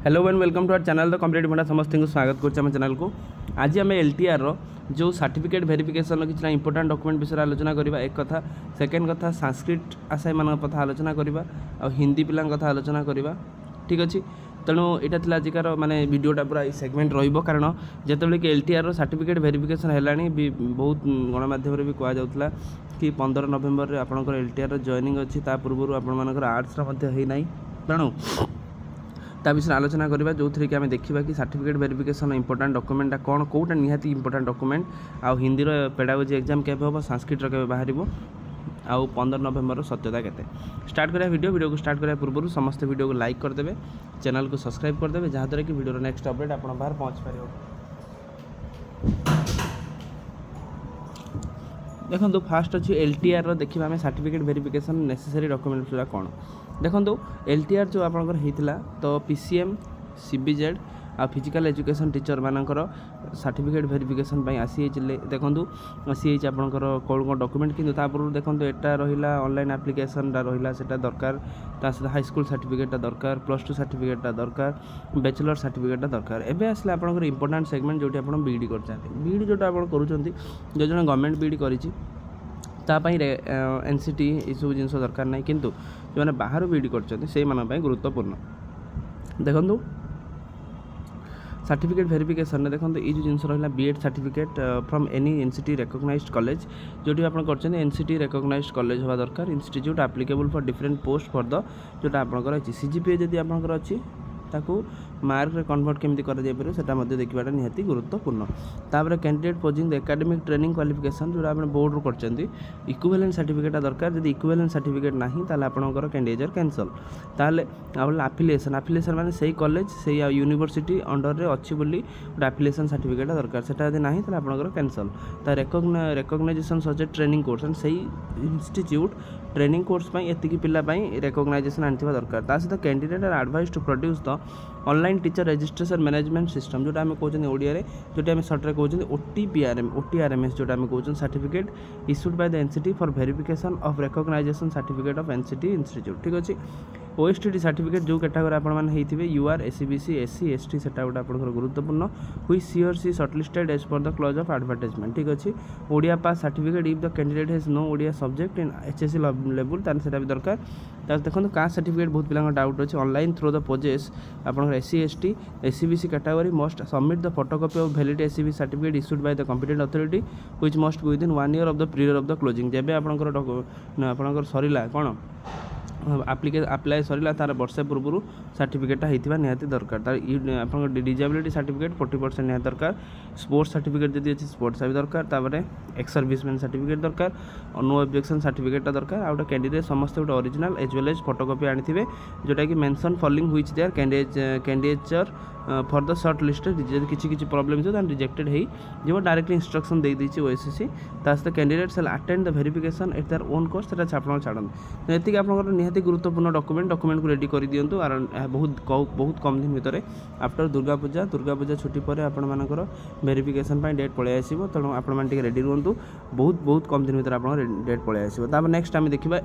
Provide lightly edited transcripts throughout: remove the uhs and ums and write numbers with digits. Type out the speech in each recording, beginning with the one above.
Hello and welcome to our channel the competitive Bhandar समस्त को स्वागत करछे हम चैनल को। आज आम एलटीआर रो जो सर्टिफिकेट वेरिफिकेशन किसी इंपोर्टेंट डॉक्यूमेंट विषय आलोचना करबा एक कथा। सेकेंड कथा संस्कृत आशायी मान कथा आलोचना करबा आ हिंदी पिलां कथा आलोचना करबा। ठीक अच्छे तेणु यहाँ आजिकार माने वीडियोटा पूरा सेगमेंट रहिबो कारण जेतेबेले कि एलटीआर रो सर्टिफिकेट वेरिफिकेशन हेलानी बहुत गणमाध्यम भी कह जाउतला कि 15 नवेम्बर आपनकर एलटीआर रो जॉइनिंग अछि ता पूर्व आपण मानकर आर्ट्स रो मध्ये हेई नाही तेणु ता विषय आलोचना करबा जो थी कि आम देखा कि सर्टिफिकेट वेरिफिकेशन इंपोर्टेंट डॉक्यूमेंट कौन कौटा निहाती इंपोर्टेंट डॉक्यूमेंट आउ हिंदी पेडागोजी एग्जाम केबे हम संस्कृत केबे बाहर आउ 15 नवेम्बर सत्यता केते स्टार्ट करा वीडियो को स्टार्ट करा पूर्व समस्त वीडियो को लाइक करदे चैनल को सब्सक्राइब करदे जहाँद्वारा कि वीडियो नेक्स्ट अपडेट आप बाहर पहुँच पार। देखो फास्ट अच्छी एलटीआर देखा आम सर्टिफिकेट वेरिफिकेशन नेसेसरी डॉक्यूमेंट कौन देखो एलटीआर जो आपंकर होता तो पीसीएम सीबीजेड आ फिजिकल एजुकेशन टीचर मानकर सर्टिफिकेट वेरिफिकेशन आसी देखो आसी आपंकर कौन कौन डॉक्यूमेंट कि देखो यहाँ रहा ऑनलाइन एप्लिकेशन रहा से दरकार सहित हाई स्कूल सर्टिफिकेट दरकार +2 सर्टिफिकेट दरकार बैचलर सर्टिफिकेट दरकार एवं आसले आपंकर इंपोर्टेंट सेगमेंट जो आप बीईडी कर जोटा आप कर जो जन गवर्नमेंट बीईडी कर एनसीटी ये सब जिन दरकार ना किंतु जो मैंने बाहर बीईडी कर गुरुत्वपूर्ण देखो सर्टिफिकेट वेरिफिकेशन देखो ये जो जिनस रहा BEd certificate from any NCT recognized college जोटी आप कर एनसीटी रिकॉग्नाइज्ड कॉलेज हवा दरकार institute applicable for different post for the जोटा आपंकर अच्छी सीजीपीए जदि आपंकर अच्छी ताकू मार्क रे कन्वर्ट केमती कर जाय परबो सेटा मध्ये देखिबाटा निहाती गुरुत्वपूर्ण। तापर candidate posing the academic training qualification जो आपन बोर्ड रो करचंती इक्विवेलेंट सर्टिफिकेट दरकार जदि इक्विवेलेंट सर्टिफिकेट नाही ताले आपनकर कैंडिडेट कैंसल ताले आपन एफिलिएशन माने सेही कॉलेज सेही यूनिवर्सिटी अंडर रे अछि बोली गोटे एफिलिएशन सर्टिफिकेट दरकार सेटा जदि नाही ताले आपनकर कैंसल ता recognition such training course and सेही इंस्टीट्यूट ट्रेनिंग कोर्स पई एतिकी पिला पई रिकॉग्नाइजेशन आनथिबा दरकार ता सहित candidate are advise to produce the online teacher registration management system जोटा आम कहते ओडिया रे जोटा आम सर्ट रे कहते ओटीआरएमएस जोटा आम कहते certificate issued by the NCT for verification of recognition certificate of NCT institute. ठीक अच्छे ओएसटीडी सर्टिफिकेट जो कैटेगरी आपने यूआर एससीबीसी एससी एसटी सेटा गोटे आप गुरुत्वपूर्ण हुई सी और सी shortlisted as per the clause of advertisement. ठीक अच्छे Odia pass certificate if the candidate has no Odia subject in HSC level ताने सेटा भी दरकार। देखो कास्ट सर्टिफिकेट बहुत पिला डाउट अच्छे ऑनलाइन थ्रू द प्रोजेस आप SC ST SCBC category must submit the photocopy of valid SCB certificate issued by the competent authority which must with in 1 year of the period of the closing जेबे आपनकर सरीला कौन apply सरला तार वर्षे पूर्व सर्टिफिकेटा होता निहाती दरकार तार आप डिजेबिलिटी सर्टिफिकेट 40% निहाती दरकार स्पोर्ट्स सर्टिफिकेट जब अच्छी स्पोर्ट्स भी दरकार तापर एक्स सर्विसमैन सर्टिफिकेट दरकार नो ऑब्जेक्शन सर्टिफिकेटा दरकार आ कैंडिडेट समस्त गोटे original as well as photocopy आनी जोटा कि mention following which their candidature for the short listed किसी प्रॉब्लम जो रिजेक्टेड हो डायरेक्टली इंस्ट्रक्शन दे देती ओएसएससी सहित candidate shall attend the verification at their own cost से आप छाड़ते ये आप निहाती गुरुत्वपूर्ण डॉक्यूमेंट को रेडी कर दिंतु बहुत कम दिन भितर आफ्टर दुर्गा पूजा छुट्टी पर आपर वेरिफिकेशन डेट पलि आसो तेणु आप रेडी रुहतु बहुत कम दिन भर आप डेट पलि आसो। नेक्स्ट आम देखा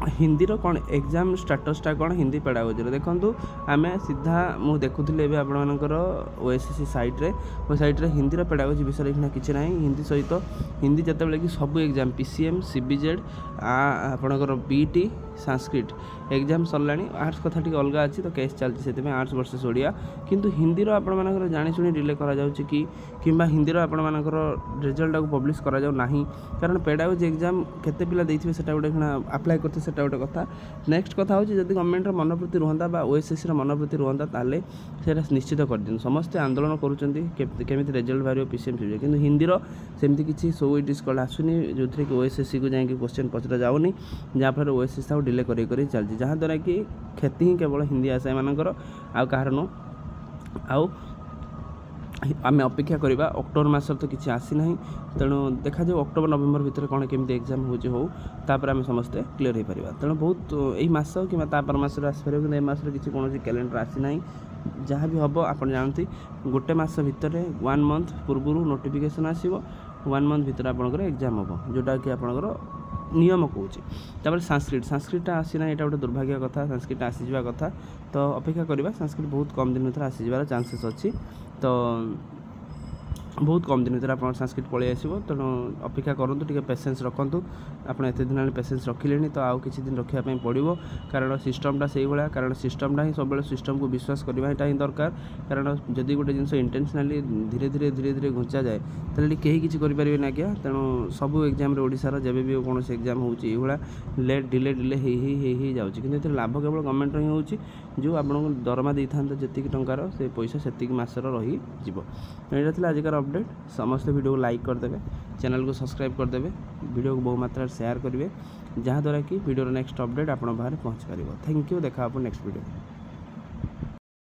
हिंदी कौन एग्जाम स्टेटसटा कौन हिंदी पेडागोजी देखो आम सीधा मुझे देखुली आपर ओएसएससी साइट्रे हिंदी पेडागोजी विषय किसी ना हिंदी सहित हिंदी जिते कि सब एग्जाम पीसीएम सीबीजेड आपणकर बीटी संस्कृत एग्जाम सरला आर्ट्स कथा टी अलग अच्छी तो केस चलती से आर्ट्स वर्सेस ओडिया किंतु हिंदी आपर जानी डिले करा कि हिंदी आपर रिजल्ट को पब्लिश करा जाऊ नाही कारण पेडागोजी एग्जाम केते पिला देथिबे सेटा गोटे अप्लाई करते सेटा गोटे कथा। नेक्स्ट कथा हो जदि गवर्नमेंट मनोवृत्ति रुहंता ओएसएससी मनोवृत्ति रुहंता ताले सेटा निश्चित कर दिन समस्ते आंदोलन करुचंती केमिति रिजल्ट बाहर पीसीएम सीबीजे किंतु हिंदी सेमती किसी सो इट इज कॉल्ड आसुनी जो थी कि ओएसएससी को जाके क्वेश्चन पचरा जाऊनी जहाँफल ओएसएससी डिले कर चलती जहाँद्वारा कि क्षति ही केवल हिंदी आशा मानकर आउ कहार नु आउ आम अपेक्षा करवा अक्टोबर मास तो किसी आसी ना तेणु देखा जाऊ अक्टोबर नवेम्बर भितर कौन केमी एग्जाम होपर आम समस्ते क्लीयर हो पार तेणु बहुत यही मास कि मस आसपार कि मसर किसी कौन कैलेंडर आसी ना जहाँ भी हम आप जानते गोटे मास भितर 1 मंथ पूर्व नोटिफिकेशन आसो 1 मंथ भितर आपंकर एग्जाम हम जोटा कि आपंकर नियम कहूँ। तापर संस्कृतटा आसीना यहाँ गोटे दुर्भाग्य कथा, संस्कृत आसीजा कथा, तो अपेक्षा करवा संस्कृत बहुत कम दिन भर आसीजार चान्सेस अच्छी, तो बहुत कम दिन भर आप संस्कृत पलि आसो, तेणु अपेक्षा करूँ, टे पेसेंस रखुँ। आप एत दिन पेसेंस रखिले तो आउ किसी दिन रखापी पड़ो, कारण सिस्टमटा से भाया, कारण सिस्टमटा ही सब सिस्टम को विश्वास करवाटा ही दरकार। कारण जदि गोटे जिन इंटेंशनाली धीरे धीरे धीरे धीरे घुंचा जाए तो कहीं किसी करें ना क्या, तेणु सब एग्जाम ओडिशार जब भी कौन एग्जाम होगा लेट डिले डिले ही जाऊँगी, कि लाभ केवल गवर्नमेंट ही हो जो आपको दरमा दे था जी टंकार से पैसा से मसर रही यहाँ थी आजिकार अपडेट। समस्त वीडियो को लाइक करदे, चैनल को सब्सक्राइब करदे, वीडियो को बहु मात्रा शेयर करेंगे, जहाँद्वारा कि वीडियो नेक्स्ट अपडेट आप बाहर पहुँच पार। थैंक यू, देखा आप नेक्स्ट वीडियो।